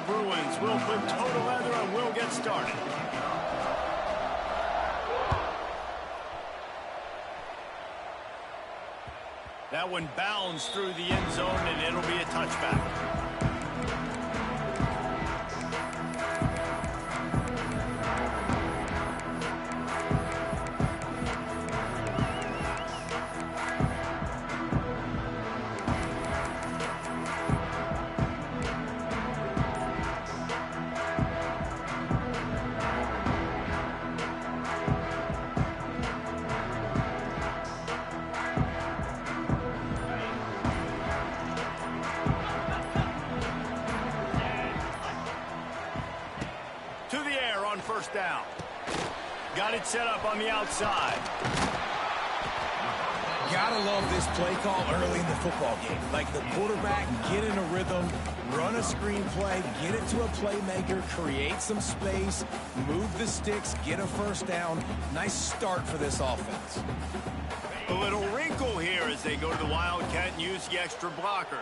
Bruins. We'll put total leather and we'll get started. That one bounds through the end zone, and it'll be a touchback. First down. Got it set up on the outside. Gotta love this play call early in the football game. Like the quarterback, get in a rhythm, run a screen play, get it to a playmaker, create some space, move the sticks, get a first down. Nice start for this offense. A little wrinkle here as they go to the Wildcat and use the extra blocker.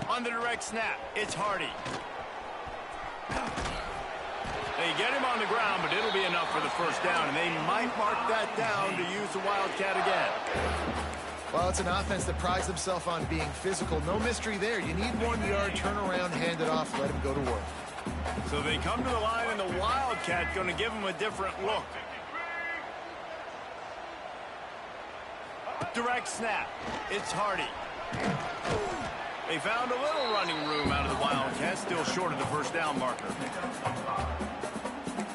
On the direct snap, it's Hardy. They get him on the ground, but it'll be enough for the first down, and they might mark that down to use the Wildcat again. Well, it's an offense that prides themselves on being physical. No mystery there. You need 1 yard, turn around, hand it off, let him go to work. So they come to the line, and the Wildcat going to give them a different look. Direct snap, it's Hardy. They found a little running room out of the Wildcats, still short of the first down marker.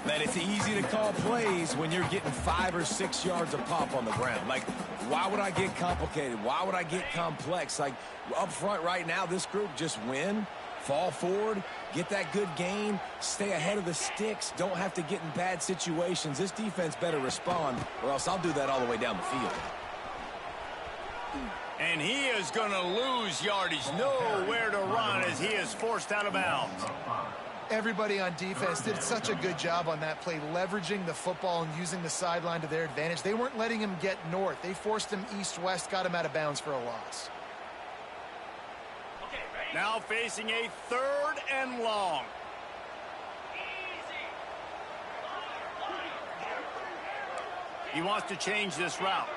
Man, it's easy to call plays when you're getting 5 or 6 yards of pop on the ground. Like, why would I get complicated? Why would I get complex? Like, up front right now, this group just win, fall forward, get that good gain, stay ahead of the sticks, don't have to get in bad situations. This defense better respond, or else I'll do that all the way down the field. And he is going to lose yardage. Nowhere to run as he is forced out of bounds. Everybody on defense did such a good job on that play, leveraging the football and using the sideline to their advantage. They weren't letting him get north. They forced him east-west, got him out of bounds for a loss. Now facing a 3rd and long. He wants to change this route.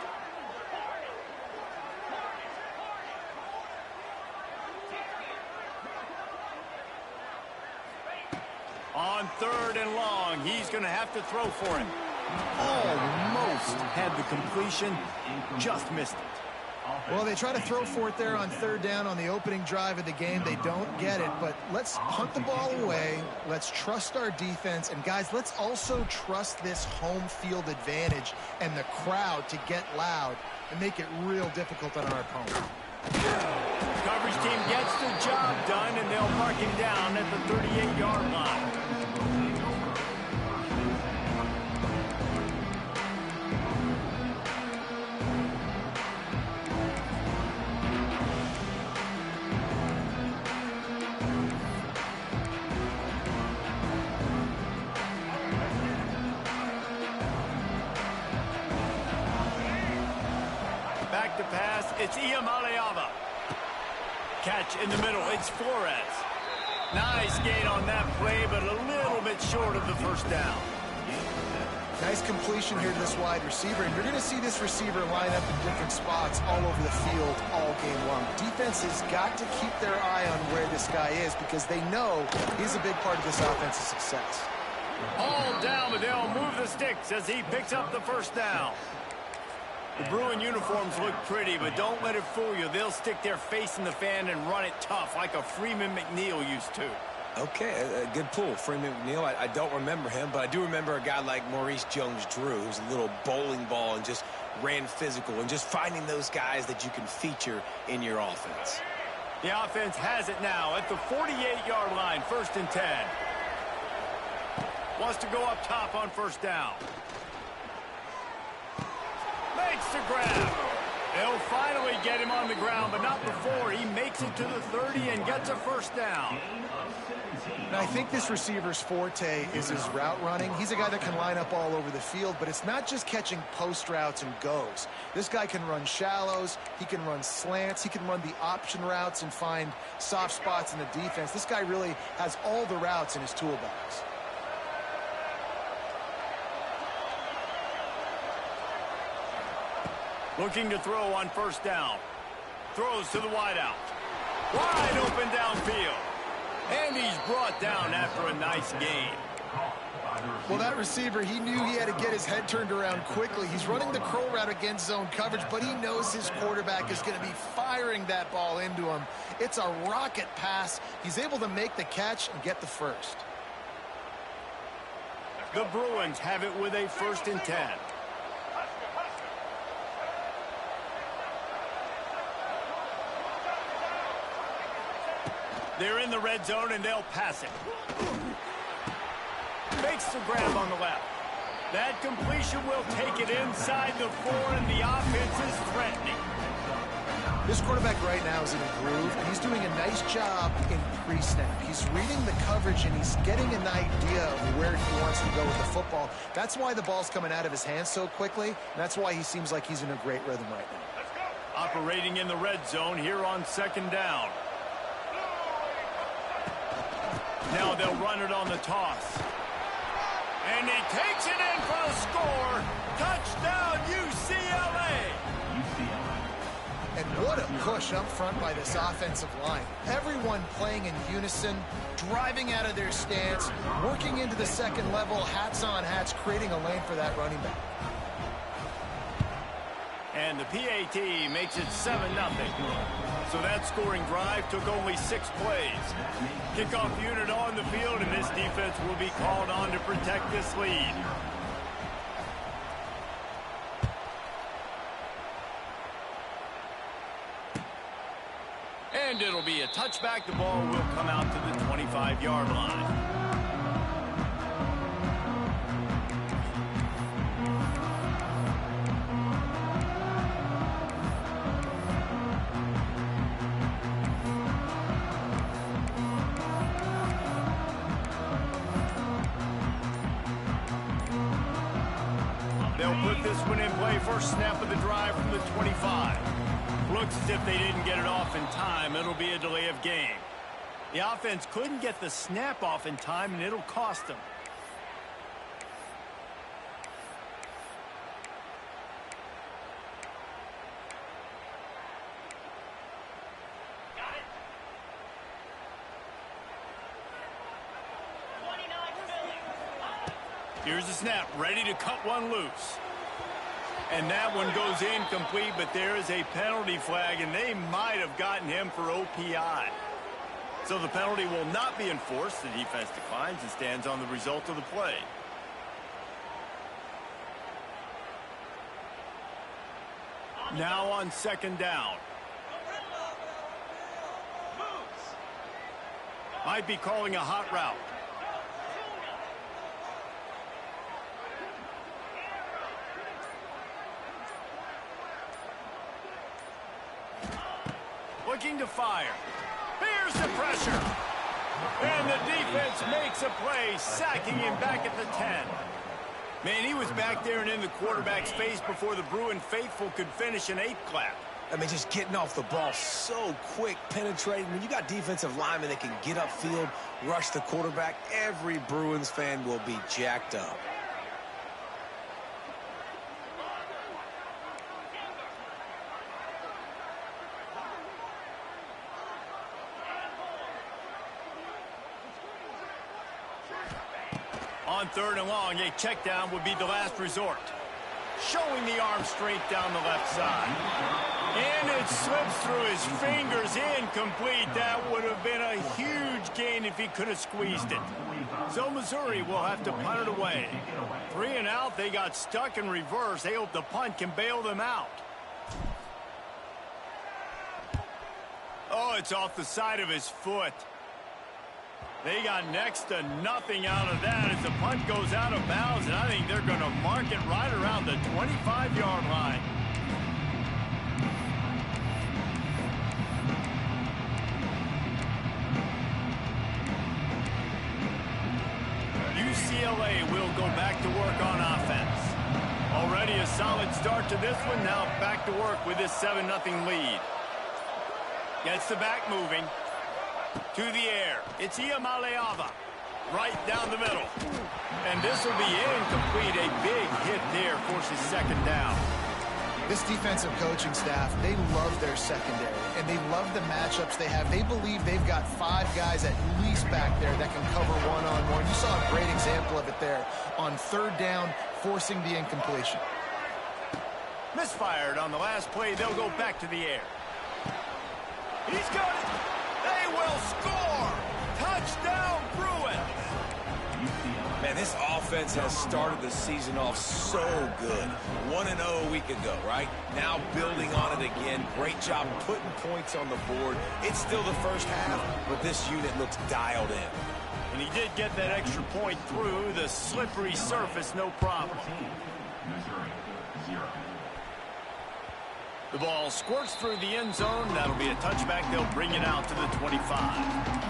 On 3rd and long, he's going to have to throw for it. Almost had the completion, just missed it. Well, they try to throw for it there on 3rd down on the opening drive of the game. They don't get it, but let's punt the ball away. Let's trust our defense. And, guys, let's also trust this home field advantage and the crowd to get loud and make it real difficult on our opponent. Coverage team gets the job done, and they'll mark him down at the 38-yard line. Back to pass, it's Ncaa. Catch in the middle, it's Flores. Nice gain on that play, but a little bit short of the first down. Nice completion here to this wide receiver, and you're going to see this receiver line up in different spots all over the field all game long. Defense has got to keep their eye on where this guy is because they know he's a big part of this offense's success. All down, but they'll move the sticks as he picks up the first down. The Bruin uniforms look pretty, but don't let it fool you. They'll stick their face in the fan and run it tough like a Freeman McNeil used to. Okay, a good pull. Freeman McNeil, I don't remember him, but I do remember a guy like Maurice Jones-Drew, who's a little bowling ball and just ran physical, and just finding those guys that you can feature in your offense. The offense has it now at the 48-yard line, 1st and 10. Wants to go up top on first down. Makes the grab. They'll finally get him on the ground, but not before. He makes it to the 30 and gets a first down. And I think this receiver's forte is his route running. He's a guy that can line up all over the field, but it's not just catching post routes and goes. This guy can run shallows, he can run slants, he can run the option routes and find soft spots in the defense. This guy really has all the routes in his toolbox. Looking to throw on first down. Throws to the wideout. Wide open downfield. And he's brought down after a nice gain. Well, that receiver, he knew he had to get his head turned around quickly. He's running the curl route against zone coverage, but he knows his quarterback is going to be firing that ball into him. It's a rocket pass. He's able to make the catch and get the first. The Bruins have it with a 1st and 10. They're in the red zone, and they'll pass it. Makes the grab on the left. That completion will take it inside the 4, and the offense is threatening. This quarterback right now is in a groove, and he's doing a nice job in pre-snap. He's reading the coverage, and he's getting an idea of where he wants to go with the football. That's why the ball's coming out of his hands so quickly, and that's why he seems like he's in a great rhythm right now. Operating in the red zone here on 2nd down. Now they'll run it on the toss. And he takes it in for the score. Touchdown, UCLA. And what a push up front by this offensive line. Everyone playing in unison, driving out of their stance, working into the second level, hats on hats, creating a lane for that running back. And the PAT makes it 7-0. So that scoring drive took only 6 plays. Kickoff unit on the field, and this defense will be called on to protect this lead. And it'll be a touchback. The ball will come out to the 25-yard line. They'll put this one in play. First snap of the drive from the 25. Looks as if they didn't get it off in time. It'll be a delay of game. The offense couldn't get the snap off in time, and it'll cost them. Here's the snap, ready to cut one loose. And that one goes incomplete, but there is a penalty flag, and they might have gotten him for OPI. So the penalty will not be enforced. The defense declines and stands on the result of the play. Now on 2nd down. Might be calling a hot route. Looking to fire. Here's the pressure. And the defense makes a play, sacking him back at the 10. Man, he was back there and in the quarterback's face before the Bruin faithful could finish an 8 clap. I mean, just getting off the ball so quick, penetrating. When you got defensive linemen that can get upfield, rush the quarterback, every Bruins fan will be jacked up. On 3rd and long, a check down would be the last resort. Showing the arm strength down the left side. And it slips through his fingers, incomplete. That would have been a huge gain if he could have squeezed it. So Missouri will have to punt it away. 3 and out, they got stuck in reverse. They hope the punt can bail them out. Oh, it's off the side of his foot. They got next to nothing out of that as the punt goes out of bounds, and I think they're going to mark it right around the 25-yard line. solid start to this one. Now back to work with this 7-0 lead. Gets the back moving. To the air. It's Ncaa. Right down the middle. And this will be incomplete. A big hit there forces second down. This defensive coaching staff, they love their secondary, and they love the matchups they have. They believe they've got 5 guys at least back there that can cover one-on-one. You saw a great example of it there on third down, forcing the incompletion. Misfired on the last play. They'll go back to the air. He's got it. They will score. Touchdown, Bruins. Man, this offense has started the season off so good. 1-0 a week ago, right? Now building on it again. Great job putting points on the board. It's still the first half, but this unit looks dialed in. And he did get that extra point through the slippery surface, no problem. The ball squirts through the end zone. That'll be a touchback. They'll bring it out to the 25.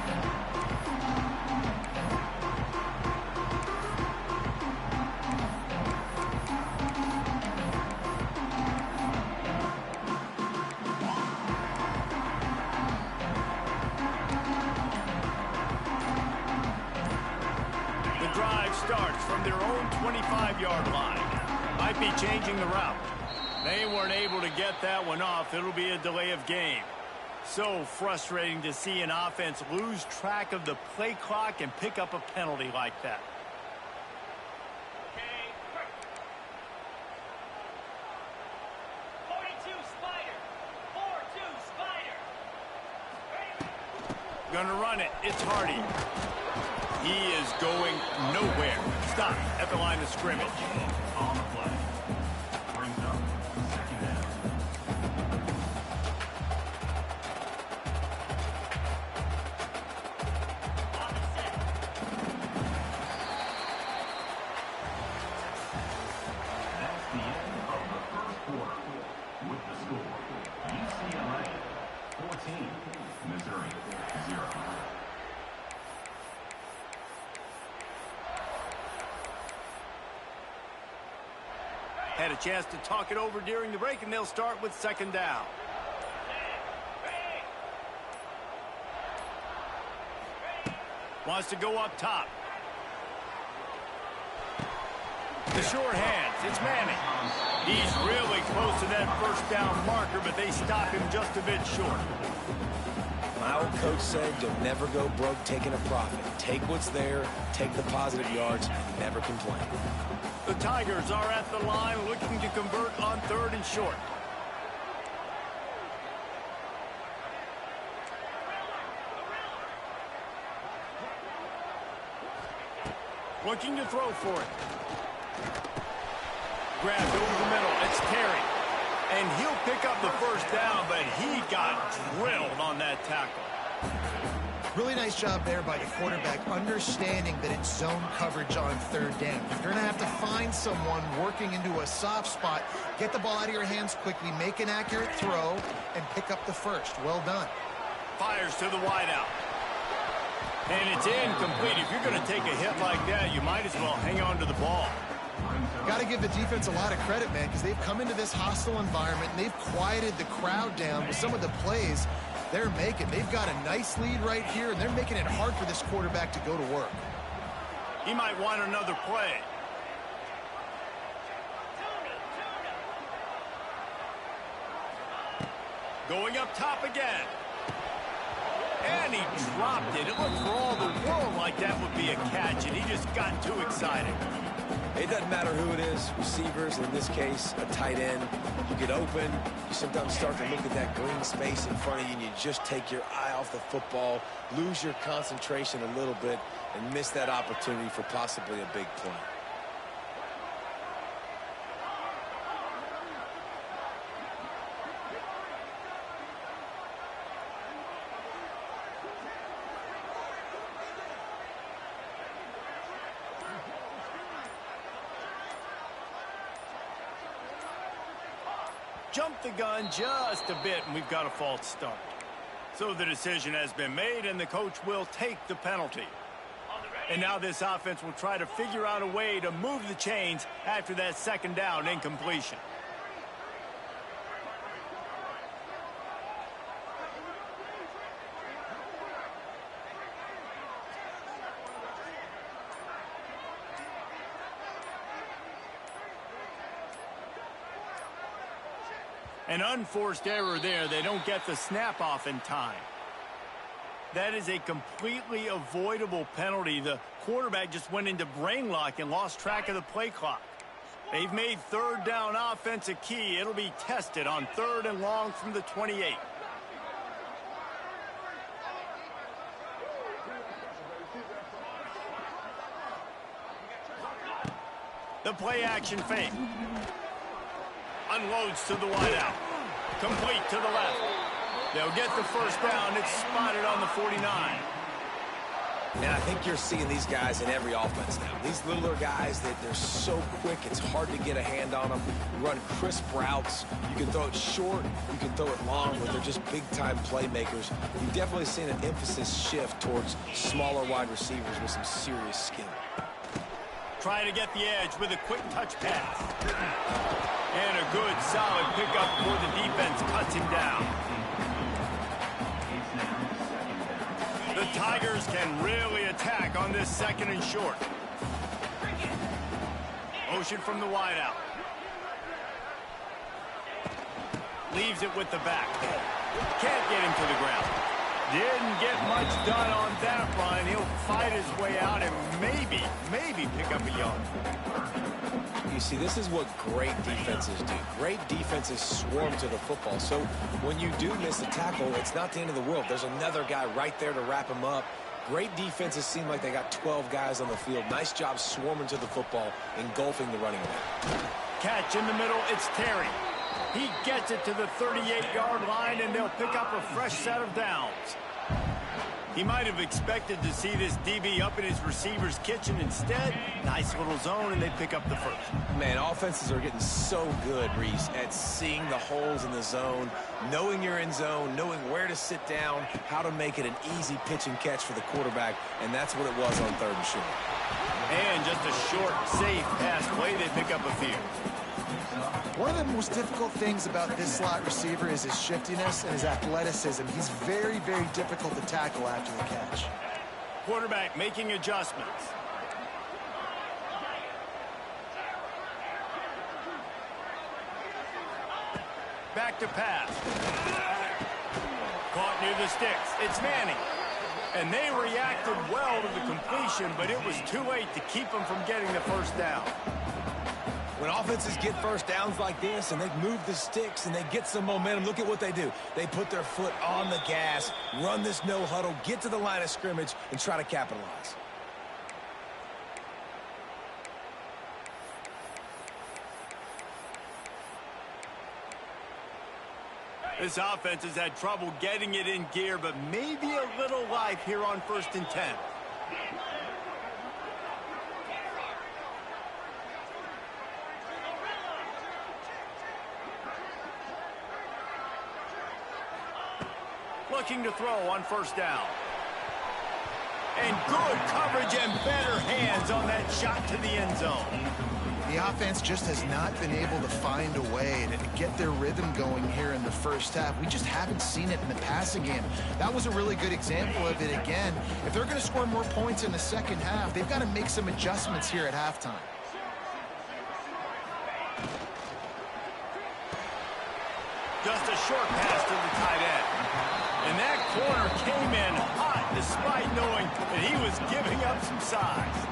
Starts from their own 25-yard line. Might be changing the route. They weren't able to get that one off. It'll be a delay of game. So frustrating to see an offense lose track of the play clock and pick up a penalty like that. Gonna run it. It's Hardy. He is going nowhere. Stop at the line of scrimmage. On the play. Brings up second down. That's the end of the first quarter. With the score, UCLA 14, Missouri 0. Had a chance to talk it over during the break, and they'll start with second down. Wants to go up top. The short hands. It's Manning. He's really close to that first down marker, but they stop him just a bit short. My old coach said you'll never go broke taking a profit. Take what's there, take the positive yards, and never complain. The Tigers are at the line looking to convert on third and short. Looking to throw for it. Grabbed over the middle. It's Terry. And he'll pick up the first down, but he got drilled on that tackle. Really nice job there by the quarterback, understanding that it's zone coverage on third down. You're going to have to find someone working into a soft spot, get the ball out of your hands quickly, make an accurate throw, and pick up the first. Well done. Fires to the wideout. And it's incomplete. If you're going to take a hit like that, you might as well hang on to the ball. Got to give the defense a lot of credit, man, because they've come into this hostile environment, and they've quieted the crowd down with some of the plays they're making. They've got a nice lead right here, and they're making it hard for this quarterback to go to work. He might want another play. Going up top again. And he dropped it. It looked for all the world like that would be a catch, and he just got too excited. It doesn't matter who it is, receivers, in this case, a tight end. You get open, you sometimes start to look at that green space in front of you, and you just take your eye off the football, lose your concentration a little bit, and miss that opportunity for possibly a big play. Jumped the gun just a bit, and we've got a false start. So the decision has been made, and the coach will take the penalty. On the And now this offense will try to figure out a way to move the chains after that second down incompletion. An unforced error there. They don't get the snap off in time. That is a completely avoidable penalty. The quarterback just went into brain lock and lost track of the play clock. They've made third down offense a key. It'll be tested on 3rd and long from the 28. The play action fake. Unloads to the wideout. Complete to the left. They'll get the first down. It's spotted on the 49. And I think you're seeing these guys in every offense now. These littler guys, they're so quick, it's hard to get a hand on them. You run crisp routes. You can throw it short, you can throw it long, but they're just big-time playmakers. You've definitely seen an emphasis shift towards smaller wide receivers with some serious skill. Trying to get the edge with a quick touch pass. And a good, solid pickup before the defense cuts him down. The Tigers can really attack on this 2nd and short. Motion from the wideout. Leaves it with the back. Can't get him to the ground. Didn't get much done on that run. He'll fight his way out and maybe pick up a yard. You see, this is what great defenses do. Great defenses swarm to the football. So when you do miss a tackle, it's not the end of the world. There's another guy right there to wrap him up. Great defenses seem like they got 12 guys on the field. Nice job swarming to the football, engulfing the running back. Catch in the middle, it's Terry. He gets it to the 38-yard line, and they'll pick up a fresh set of downs. He might have expected to see this DB up in his receiver's kitchen. Instead, nice little zone, and they pick up the first. Man, offenses are getting so good, Reese, at seeing the holes in the zone, knowing you're in zone, knowing where to sit down, how to make it an easy pitch and catch for the quarterback, and that's what it was on 3rd and short. And just a short, safe pass play, they pick up a few. One of the most difficult things about this slot receiver is his shiftiness and his athleticism. He's very, very difficult to tackle after the catch. Quarterback making adjustments. Back to pass. Caught near the sticks. It's Manning. And they reacted well to the completion, but it was too late to keep them from getting the first down. When offenses get first downs like this and they move the sticks and they get some momentum, look at what they do. They put their foot on the gas, run this no huddle, get to the line of scrimmage, and try to capitalize. This offense has had trouble getting it in gear, but maybe a little life here on 1st and 10. Looking to throw on 1st down. And good coverage and better hands on that shot to the end zone. The offense just has not been able to find a way to get their rhythm going here in the first half. We just haven't seen it in the passing game. That was a really good example of it again. If they're going to score more points in the second half, they've got to make some adjustments here at halftime. Just a short pass to the tight end. And that corner came in hot despite knowing that he was giving up some size.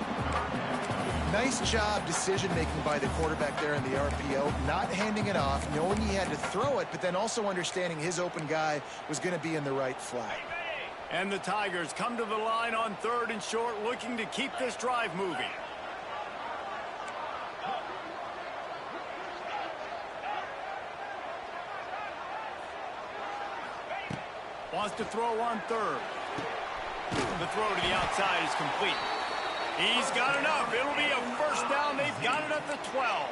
Nice job decision-making by the quarterback there in the RPO, not handing it off, knowing he had to throw it, but then also understanding his open guy was going to be in the right flat. And the Tigers come to the line on 3rd and short, looking to keep this drive moving. Wants to throw on 3rd. The throw to the outside is complete. He's got enough. It'll be a first down. They've got it at the 12.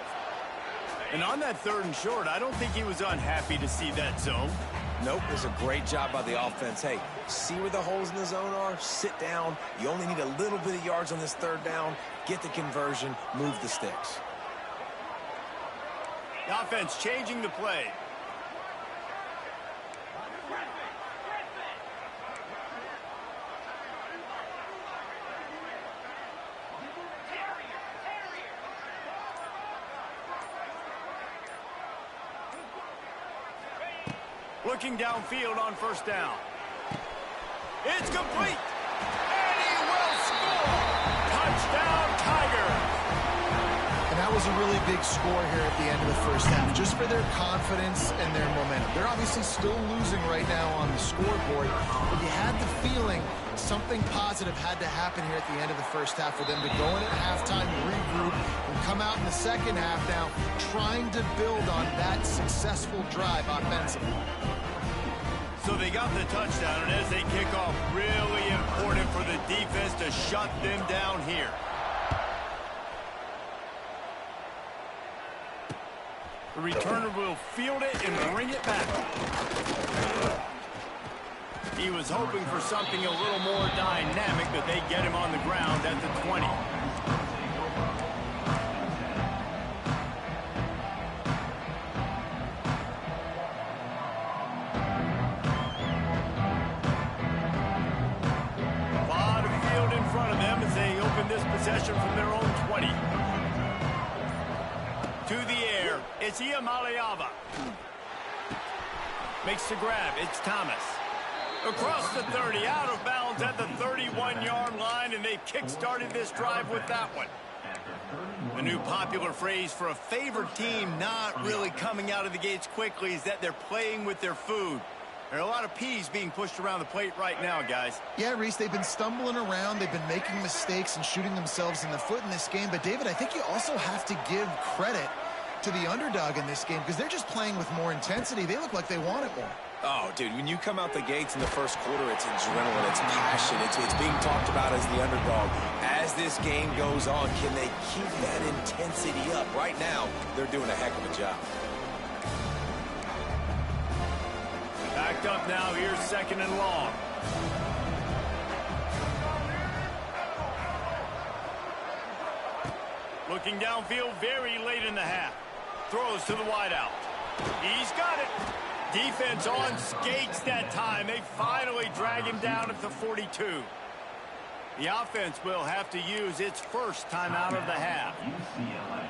And on that 3rd and short, I don't think he was unhappy to see that zone. Nope, it's a great job by the offense. Hey, see where the holes in the zone are? Sit down. You only need a little bit of yards on this third down. Get the conversion, move the sticks. The offense changing the play. Looking downfield on first down. It's complete. And he will score. Touchdown, Tiger. And that was a really big score here at the end of the first half, just for their confidence and their momentum. They're obviously still losing right now on the scoreboard, but you had the feeling something positive had to happen here at the end of the first half for them to go in at halftime, regroup, and come out in the second half now trying to build on that successful drive offensively. So they got the touchdown, and as they kick off, really important for the defense to shut them down here. The returner will field it and bring it back. He was hoping for something a little more dynamic, but they get him on the ground at the 20. This possession from their own 20. To the air, it's Ncaa. Makes the grab, it's Thomas. Across the 30, out of bounds at the 31-yard line, and they kick-started this drive with that one. The new popular phrase for a favored team not really coming out of the gates quickly is that they're playing with their food. There are a lot of P's being pushed around the plate right now, guys. Yeah, Reese, they've been stumbling around. They've been making mistakes and shooting themselves in the foot in this game. But, David, I think you also have to give credit to the underdog in this game because they're just playing with more intensity. They look like they want it more. Oh, dude, when you come out the gates in the first quarter, it's adrenaline, it's passion, it's being talked about as the underdog. As this game goes on, can they keep that intensity up? Right now, they're doing a heck of a job. Backed up now, here's second and long. Looking downfield very late in the half. Throws to the wideout. He's got it. Defense on skates that time. They finally drag him down at the 42. The offense will have to use its first timeout of the half. UCLA.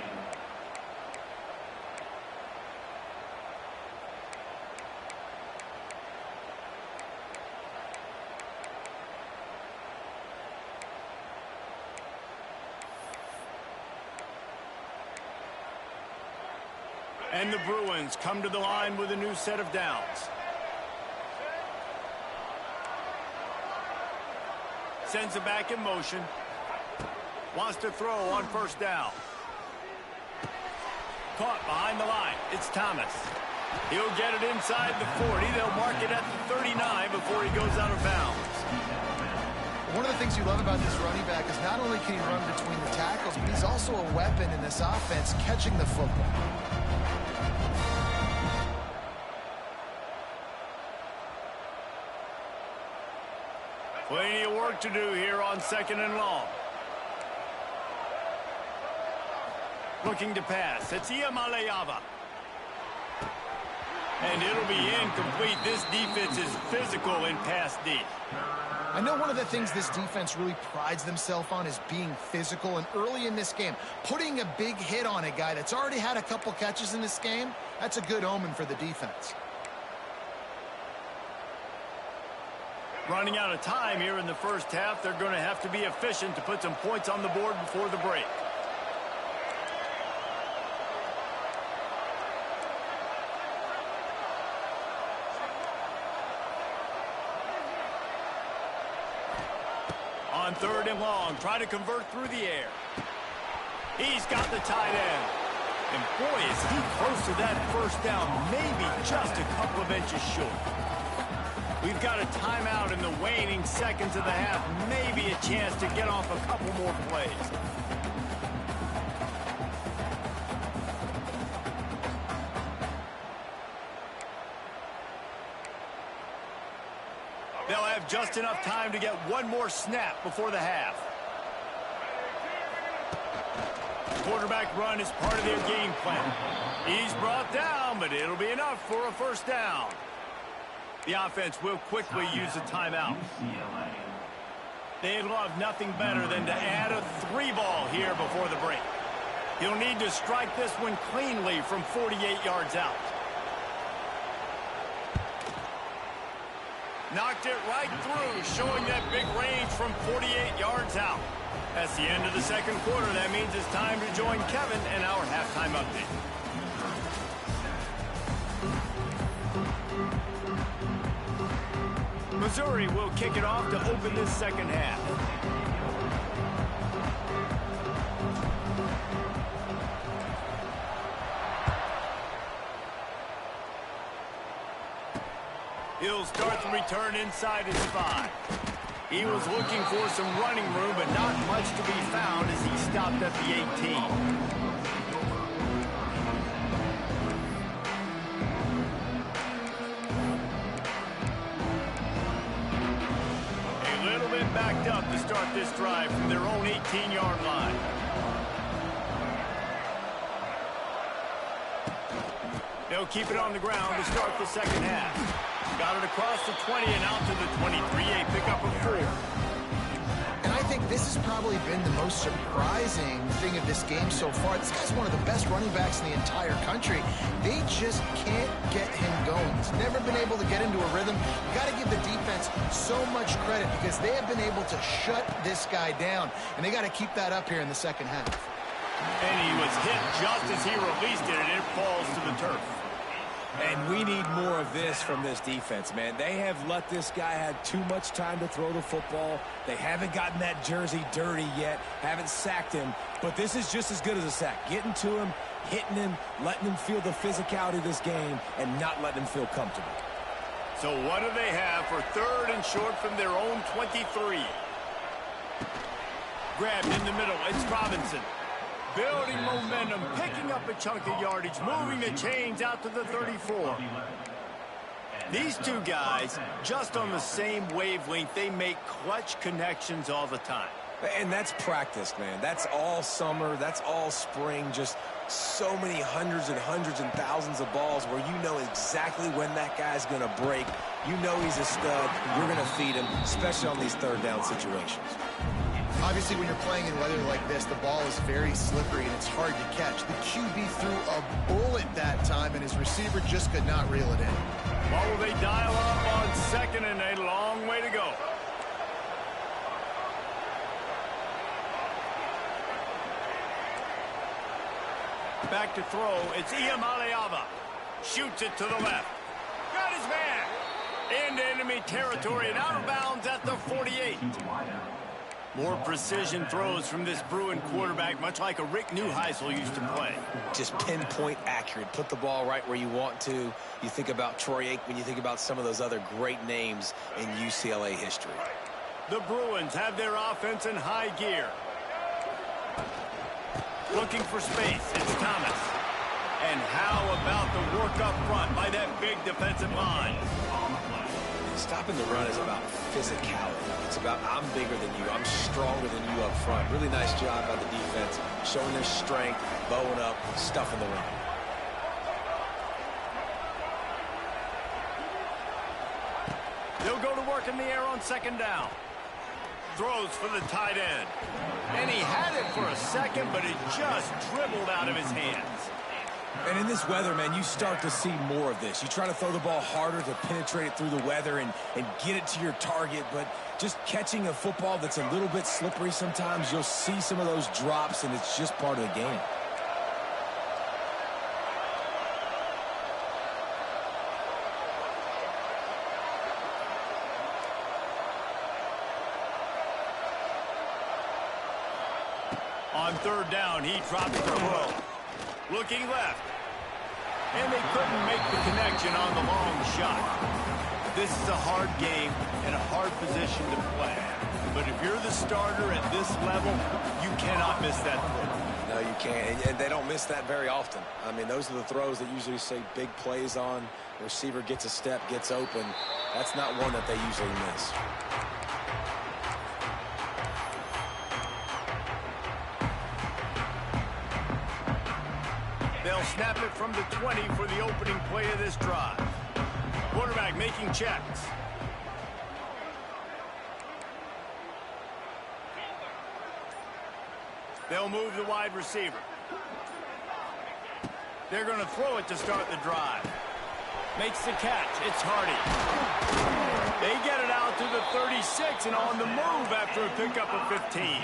And the Bruins come to the line with a new set of downs. Sends it back in motion. Wants to throw on first down. Caught behind the line. It's Thomas. He'll get it inside the 40. They'll mark it at the 39 before he goes out of bounds. One of the things you love about this running back is not only can he run between the tackles, but he's also a weapon in this offense catching the football. Plenty of work to do here on second and long. Looking to pass. It's Ncaa. And it'll be incomplete. This defense is physical in pass D. I know one of the things this defense really prides themselves on is being physical. And early in this game, putting a big hit on a guy that's already had a couple catches in this game, that's a good omen for the defense. Running out of time here in the first half. They're going to have to be efficient to put some points on the board before the break. On third and long, try to convert through the air. He's got the tight end. And boy, is he close to that first down, maybe just a couple of inches short. We've got a timeout in the waning seconds of the half. Maybe a chance to get off a couple more plays. They'll have just enough time to get one more snap before the half. Quarterback run is part of their game plan. He's brought down, but it'll be enough for a first down. The offense will quickly use a timeout. They'd love nothing better than to add a 3-ball here before the break. He'll need to strike this one cleanly from 48 yards out. Knocked it right through, showing that big range from 48 yards out. That's the end of the second quarter. That means it's time to join Kevin in our halftime update. Missouri will kick it off to open this second half. He'll start the return inside his 5. He was looking for some running room, but not much to be found as he stopped at the 18. A little bit backed up to start this drive from their own 18-yard line. They'll keep it on the ground to start the second half. Got it across the 20 and out to the 23. A pickup of 4. And I think this has probably been the most surprising thing of this game so far. This guy's one of the best running backs in the entire country. They just can't get him going. He's never been able to get into a rhythm. You got to give the defense so much credit because they have been able to shut this guy down. And they got to keep that up here in the second half. And he was hit just as he released it, and it falls to the turf. And we need more of this from this defense, man. They have let this guy have too much time to throw the football. They haven't gotten that jersey dirty yet, haven't sacked him. But this is just as good as a sack. Getting to him, hitting him, letting him feel the physicality of this game, and not letting him feel comfortable. So what do they have for third and short from their own 23? Grabbed in the middle. It's Robinson. Building momentum, picking up a chunk of yardage, moving the chains out to the 34. These two guys, just on the same wavelength, they make clutch connections all the time. And that's practice, man. That's all summer. That's all spring. Just so many hundreds and thousands of balls where you know exactly when that guy's going to break. You know he's a stud. You're going to feed him, especially on these third down situations. Obviously, when you're playing in weather like this, the ball is very slippery and it's hard to catch. The QB threw a bullet that time, and his receiver just could not reel it in. What will they dial up on second and a long way to go? Back to throw. It's Ncaa. Shoots it to the left. Got his man. Into enemy territory and out of bounds at the 48. More precision throws from this Bruin quarterback, much like a Rick Neuheisel used to play. Just pinpoint accurate. Put the ball right where you want to. You think about Troy Aikman, you think about some of those other great names in UCLA history. The Bruins have their offense in high gear. Looking for space. It's Thomas. And how about the work up front by that big defensive line? Stopping the run is about physicality. It's about I'm bigger than you. I'm stronger than you up front. Really nice job by the defense, showing their strength, bowing up, stuffing the run. They'll go to work in the air on second down. Throws for the tight end. And he had it for a second, but it just dribbled out of his hands. And in this weather, man, you start to see more of this. You try to throw the ball harder to penetrate it through the weather and get it to your target, but just catching a football that's a little bit slippery sometimes, you'll see some of those drops, and it's just part of the game. On third down, he drops the throw. Looking left. And they couldn't make the connection on the long shot. This is a hard game and a hard position to play. But if you're the starter at this level, you cannot miss that throw. No, you can't. And they don't miss that very often. I mean, those are the throws that usually say big plays on. The receiver gets a step, gets open. That's not one that they usually miss. They'll snap it from the 20 for the opening play of this drive. Quarterback making checks. They'll move the wide receiver. They're going to throw it to start the drive. Makes the catch. It's Hardy. They get it out to the 36 and on the move after a pickup of 15.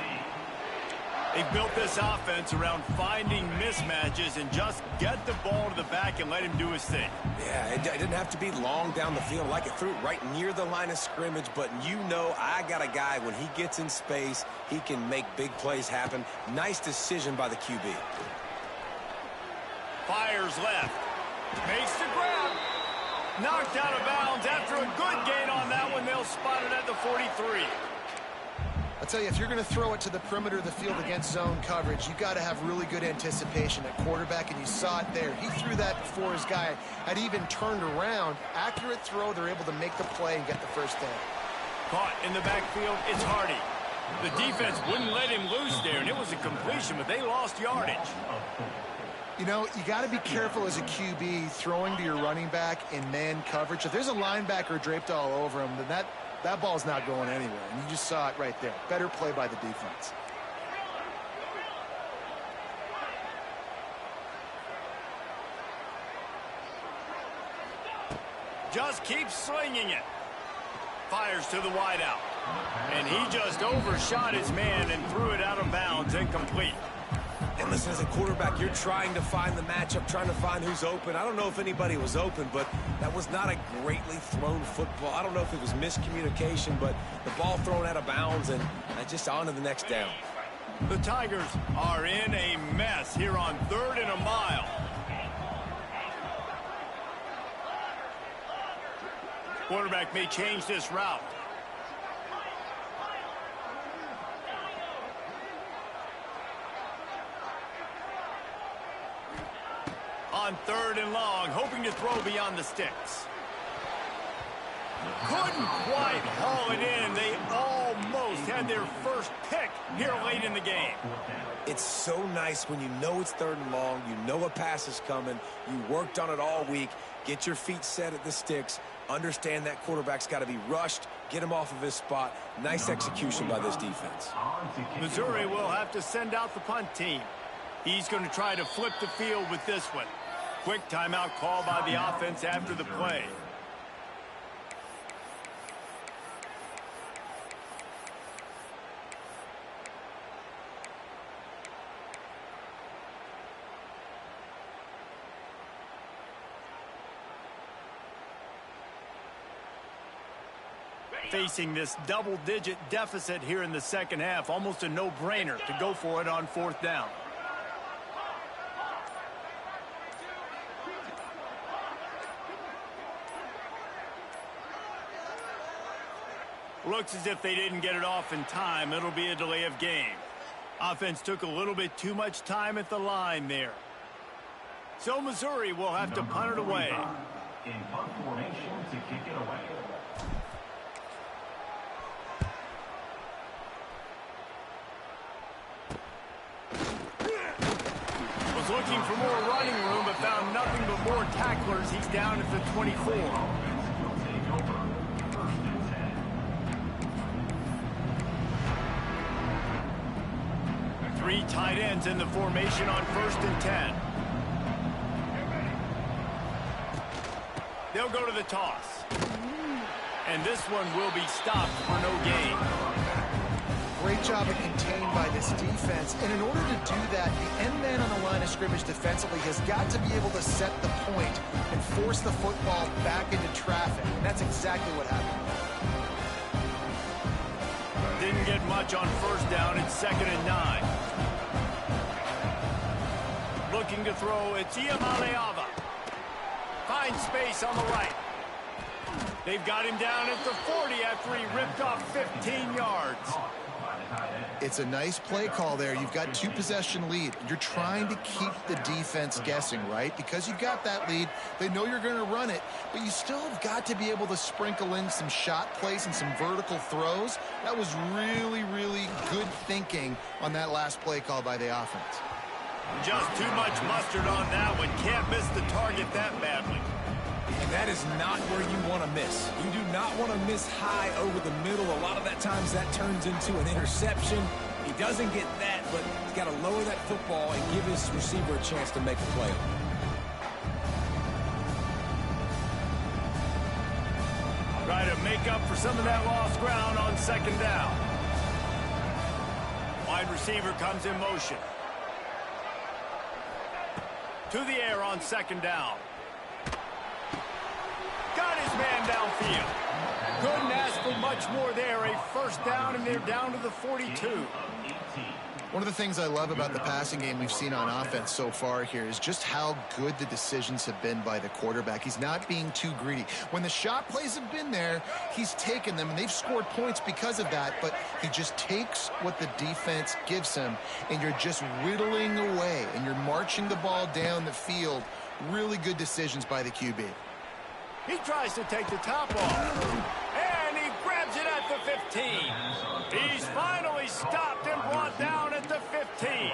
They've built this offense around finding mismatches and just get the ball to the back and let him do his thing. Yeah, it didn't have to be long down the field. Like it threw it right near the line of scrimmage, but you know I got a guy, when he gets in space, he can make big plays happen. Nice decision by the QB. Fires left. Makes the grab. Knocked out of bounds after a good gain on that one. They'll spot it at the 43. I'll tell you, if you're going to throw it to the perimeter of the field against zone coverage, you've got to have really good anticipation at quarterback, and you saw it there. He threw that before his guy had even turned around. Accurate throw, they're able to make the play and get the first down. Caught in the backfield, it's Hardy. The defense wouldn't let him loose there, and it was a completion, but they lost yardage. You know, you got to be careful as a QB throwing to your running back in man coverage. If there's a linebacker draped all over him, then that ball's not going anywhere. And you just saw it right there. Better play by the defense. Just keeps slinging it. Fires to the wideout. And he just overshot his man and threw it out of bounds, incomplete. And listen, as a quarterback, you're trying to find the matchup, trying to find who's open. I don't know if anybody was open, but that was not a greatly thrown football. I don't know if it was miscommunication, but the ball thrown out of bounds and just on to the next down. The Tigers are in a mess here on 3rd and a mile. Quarterback may change this route. On 3rd and long, hoping to throw beyond the sticks. Couldn't quite haul it in. They almost had their first pick here late in the game. It's so nice when you know it's 3rd and long, you know a pass is coming, you worked on it all week, get your feet set at the sticks, understand that quarterback's got to be rushed, get him off of his spot. Nice execution by this defense. Missouri will have to send out the punt team. He's going to try to flip the field with this one. Quick timeout call by the offense after the play. Facing this double-digit deficit here in the second half, almost a no-brainer to go for it on 4th down. Looks as if they didn't get it off in time. It'll be a delay of game. Offense took a little bit too much time at the line there. So Missouri will have to punt it away. In punt formation to kick it away. Was looking for more running room, but found nothing but more tacklers. He's down at the 24. Three tight ends in the formation on 1st and 10. They'll go to the toss. And this one will be stopped for no gain. Great job of contained by this defense. And in order to do that, the end man on the line of scrimmage defensively has got to be able to set the point and force the football back into traffic. And that's exactly what happened. Didn't get much on 1st down. It's 2nd and 9. Looking to throw, it's Ncaa. Finds space on the right. They've got him down at the 40 after he ripped off 15 yards. It's a nice play call there. You've got 2-possession lead. You're trying to keep the defense guessing, right? Because you've got that lead, they know you're going to run it, but you still have got to be able to sprinkle in some shot plays and some vertical throws. That was really, really good thinking on that last play call by the offense. Just too much mustard on that one. Can't miss the target that badly. And that is not where you want to miss. You do not want to miss high over the middle. A lot of that times that turns into an interception. He doesn't get that, but he's got to lower that football and give his receiver a chance to make a play. Try to make up for some of that lost ground on second down. Wide receiver comes in motion. To the air on second down. Got his man downfield. Couldn't ask for much more there. A first down, and they're down to the 42. One of the things I love about the passing game we've seen on offense so far here is just how good the decisions have been by the quarterback. He's not being too greedy. When the shot plays have been there, he's taken them, and they've scored points because of that, but he just takes what the defense gives him, and you're just whittling away, and you're marching the ball down the field. Really good decisions by the QB. He tries to take the top off, and he grabs it at the 15. He's finally stopped and brought down at the 15.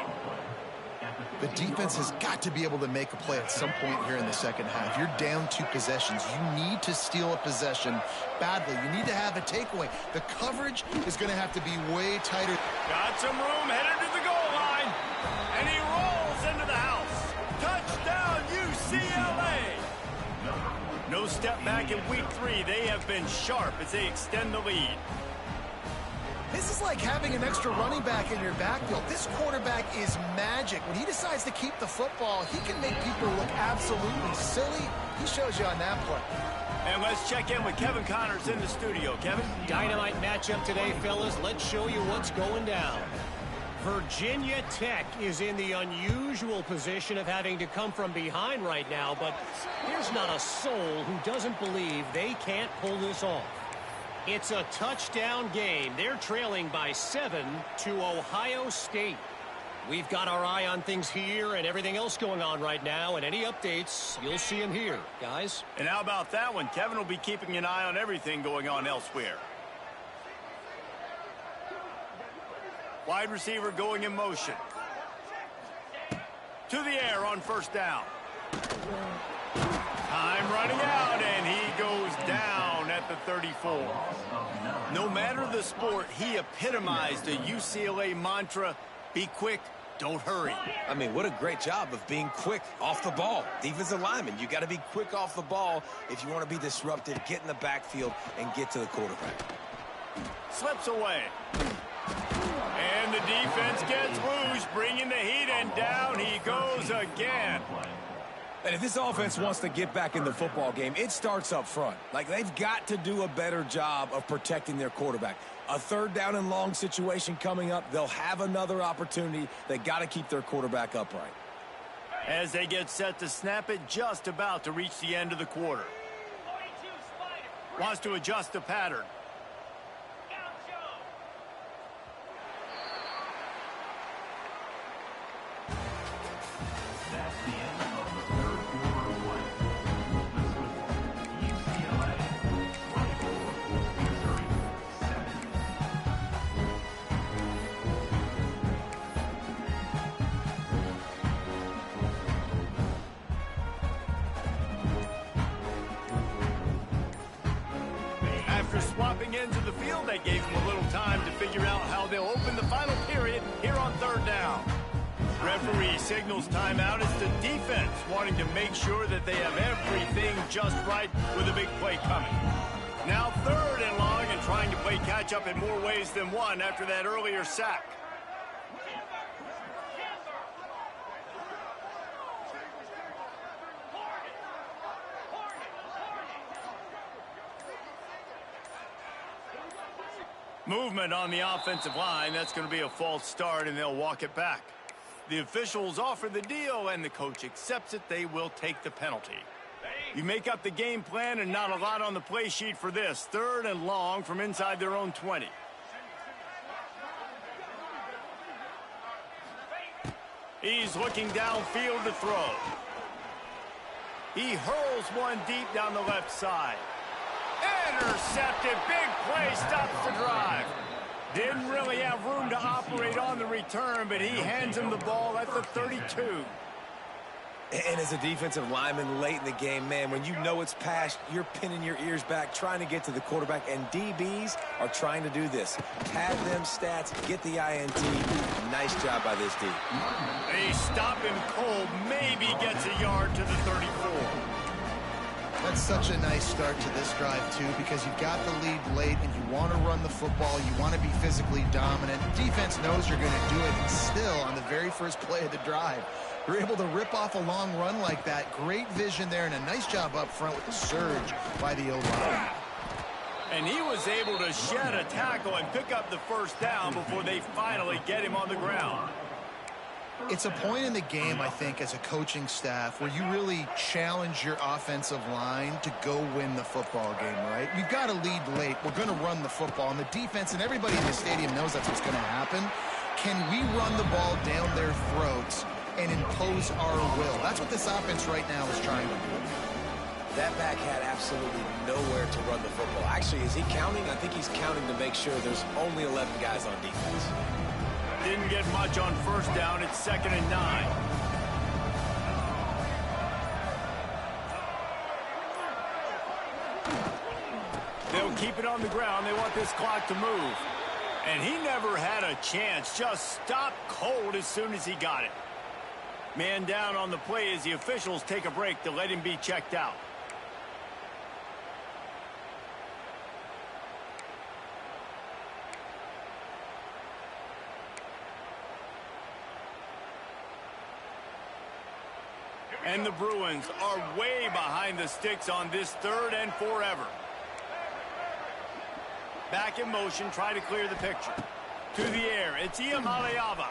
The defense has got to be able to make a play at some point here in the second half. You're down 2 possessions. You need to steal a possession badly. You need to have a takeaway. The coverage is going to have to be way tighter. Got some room, headed to the goal line, and he rolls into the house. Touchdown, UCLA. No step back in week 3. They have been sharp as they extend the lead. This is like having an extra running back in your backfield. This quarterback is magic. When he decides to keep the football, he can make people look absolutely silly. He shows you on that play. And let's check in with Kevin Connors in the studio. Kevin? Dynamite matchup today, fellas. Let's show you what's going down. Virginia Tech is in the unusual position of having to come from behind right now, but there's not a soul who doesn't believe they can't pull this off. It's a touchdown game. They're trailing by 7 to Ohio State. We've got our eye on things here and everything else going on right now, and any updates, you'll see them here, guys. And how about that one? Kevin will be keeping an eye on everything going on elsewhere. Wide receiver going in motion. To the air on first down. Time running out, and he goes down at the 34. No matter the sport, he epitomized a UCLA mantra: be quick, don't hurry. I mean, what a great job of being quick off the ball. Defensive lineman, you got to be quick off the ball if you want to be disruptive, get in the backfield, and get to the quarterback. Slips away. And the defense gets loose, bringing the heat, and down he goes again. And if this offense wants to get back in the football game, it starts up front. Like, they've got to do a better job of protecting their quarterback. A third down and long situation coming up, they'll have another opportunity. They got to keep their quarterback upright. As they get set to snap it, just about to reach the end of the quarter. Wants to adjust the pattern. Swapping into the field, that gave them a little time to figure out how they'll open the final period here on third down. Referee signals timeout. It's the defense wanting to make sure that they have everything just right with a big play coming. Now third and long, and trying to play catch up in more ways than one after that earlier sack. Movement on the offensive line. That's going to be a false start, and they'll walk it back. The officials offer the deal, and the coach accepts it. They will take the penalty. You make up the game plan, and not a lot on the play sheet for this. Third and long from inside their own 20. He's looking downfield to throw. He hurls one deep down the left side. Intercepted. Big play stops the drive. Didn't really have room to operate on the return, but he hands him the ball at the 32. And as a defensive lineman late in the game, man, when you know it's past, you're pinning your ears back, trying to get to the quarterback, and DBs are trying to do this. Pad them stats, get the INT. Nice job by this D. They stop him cold, maybe gets a yard to the 34. That's such a nice start to this drive, too, because you've got the lead late and you want to run the football. You want to be physically dominant. Defense knows you're going to do it, and still, on the very first play of the drive, you're able to rip off a long run like that. Great vision there, and a nice job up front with the surge by the O-line. And he was able to shed a tackle and pick up the first down before they finally get him on the ground. It's a point in the game, I think, as a coaching staff where you really challenge your offensive line to go win the football game, right? You've got to lead late. We're going to run the football, and the defense and everybody in the stadium knows that's what's going to happen. Can we run the ball down their throats and impose our will? That's what this offense right now is trying to do. That back had absolutely nowhere to run the football. Actually, is he counting? I think he's counting to make sure there's only 11 guys on defense. Didn't get much on first down. It's 2nd and 9. They'll keep it on the ground. They want this clock to move. And he never had a chance. Just stopped cold as soon as he got it. Man down on the play as the officials take a break to let him be checked out. And the Bruins are way behind the sticks on this 3rd and forever. Back in motion, try to clear the picture. To the air, it's Ncaa.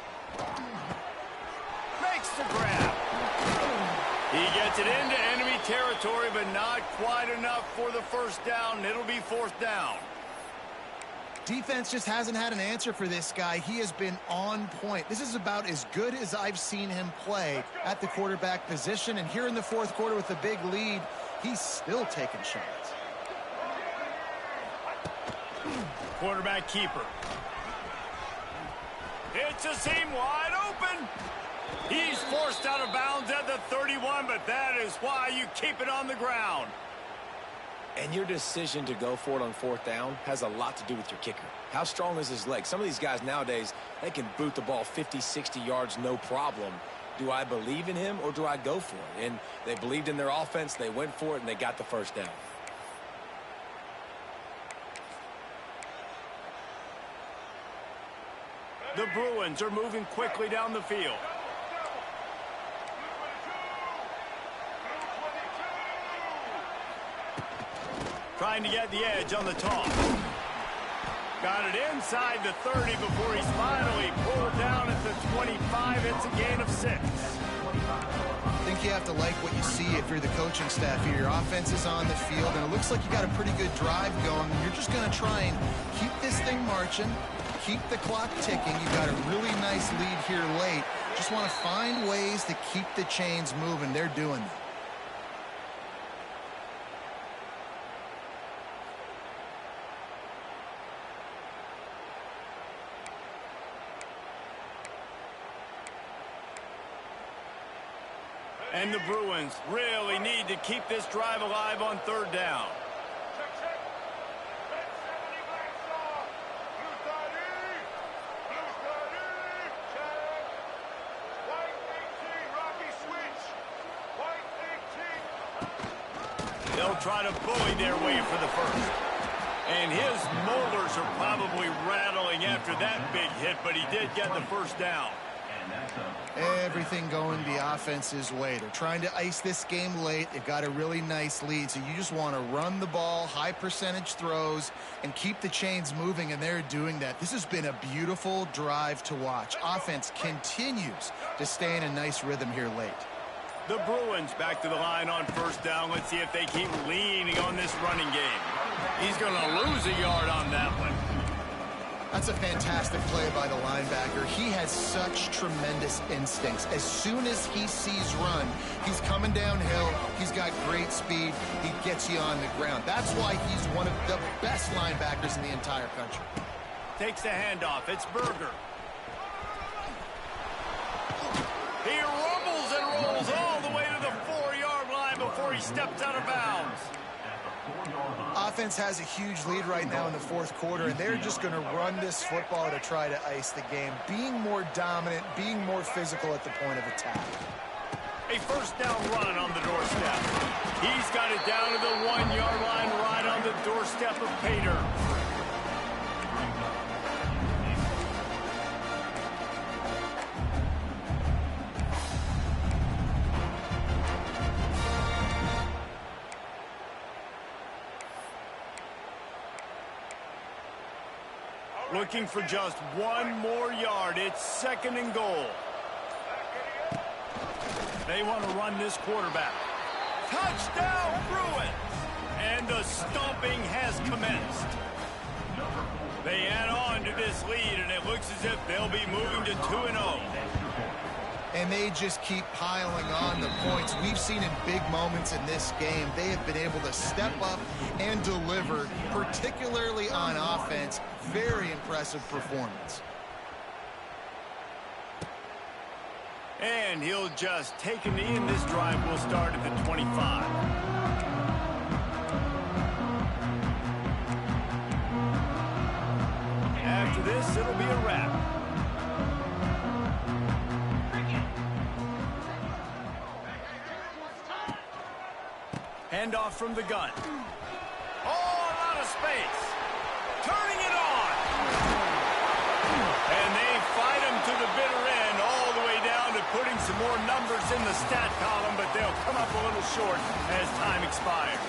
Makes the grab. He gets it into enemy territory, but not quite enough for the first down. It'll be 4th down. Defense just hasn't had an answer for this guy. He has been on point. This is about as good as I've seen him play at the quarterback position. And here in the 4th quarter with the big lead, he's still taking shots. Quarterback keeper. It's a seam wide open. He's forced out of bounds at the 31, but that is why you keep it on the ground. And your decision to go for it on 4th down has a lot to do with your kicker. How strong is his leg? Some of these guys nowadays, they can boot the ball 50, 60 yards, no problem. Do I believe in him or do I go for it? And they believed in their offense, they went for it, and they got the first down. The Bruins are moving quickly down the field. Trying to get the edge on the toss. Got it inside the 30 before he's finally pulled down at the 25. It's a gain of 6. I think you have to like what you see if you're the coaching staff here. Your offense is on the field, and it looks like you got a pretty good drive going. You're just going to try and keep this thing marching, keep the clock ticking. You've got a really nice lead here late. Just want to find ways to keep the chains moving. They're doing that. And the Bruins really need to keep this drive alive on 3rd down. They'll try to bully their way for the first. And his molars are probably rattling after that big hit, but he did get the first down. Everything going the offense's way. They're trying to ice this game late. They've got a really nice lead, so you just want to run the ball, high percentage throws, and keep the chains moving, and they're doing that. This has been a beautiful drive to watch. Offense continues to stay in a nice rhythm here late. The Bruins back to the line on 1st down. Let's see if they keep leaning on this running game. He's going to lose a yard on that one. That's a fantastic play by the linebacker. He has such tremendous instincts. As soon as he sees run, he's coming downhill. He's got great speed. He gets you on the ground. That's why he's one of the best linebackers in the entire country. Takes the handoff. It's Berger. He rumbles and rolls all the way to the 4-yard line before he steps out of bounds. Offense has a huge lead right now in the fourth quarter, and they're just going to run this football to try to ice the game, being more dominant, being more physical at the point of attack. A first down run on the doorstep. He's got it down to the 1-yard line right on the doorstep of Pater. Looking for just one more yard. It's 2nd and goal. They want to run this quarterback. Touchdown, Bruins! And the stomping has commenced. They add on to this lead, and it looks as if they'll be moving to 2-0. And they just keep piling on the points. We've seen in big moments in this game, they have been able to step up and deliver, particularly on offense. Very impressive performance. And he'll just take a knee, and this drive will start at the 25. After this, it'll be a wrap. Handoff from the gun. All out of space. Turning it on. And they fight him to the bitter end, all the way down to putting some more numbers in the stat column, but they'll come up a little short as time expires.